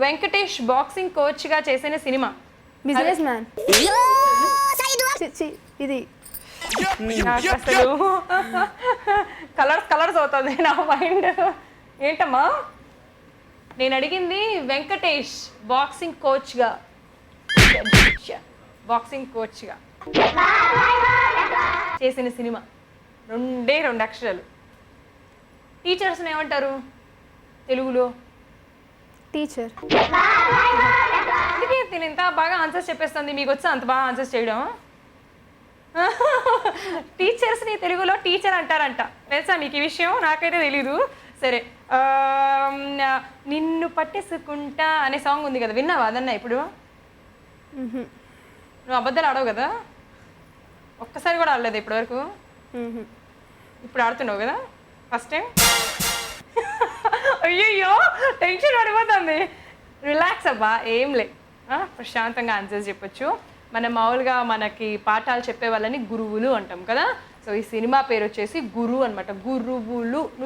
Venkatesh boxing coach గా చేసిన cinema business man. ఇది నాకు అసలు కలర్స్ అవుతుంది నా మైండ్. ఏంటమ్మా నేను అడిగింది వెంకటేష్ బాక్సింగ్ కోచ్ గా చేసిన సినిమా. రెండు అక్షరాలు. టీచర్స్ ఏమంటారు తెలుగులో? టీచర్. అందుకే నేను ఇంత బాగా ఆన్సర్స్ చెప్పేస్తుంది. మీకు వచ్చా అంత బాగా ఆన్సర్స్ చేయడం? టీచర్స్ని తెలుగులో టీచర్ అంటారంట. తెలుసా మీకు ఈ విషయం? నాకైతే తెలీదు. సరే, నిన్ను పట్టేసుకుంటా అనే సాంగ్ ఉంది కదా, విన్నావా అదన్నా ఇప్పుడు? నువ్వు అబద్ధాలు ఆడవు కదా, ఒక్కసారి కూడా ఆడలేదు ఇప్పటివరకు. ఇప్పుడు ఆడుతున్నావు కదా ఫస్ట్ టైం. అయ్యయ్యో టెన్షన్ పడిపోతుంది. రిలాక్స్ అబ్బా, ఏం లే, ప్రశాంతంగా ఆన్సర్స్ చెప్పొచ్చు. మనం మామూలుగా మనకి పాఠాలు చెప్పే వాళ్ళని గురువులు అంటాం కదా. సో ఈ సినిమా పేరు వచ్చేసి గురు అనమాట. గురువులు. నువ్వు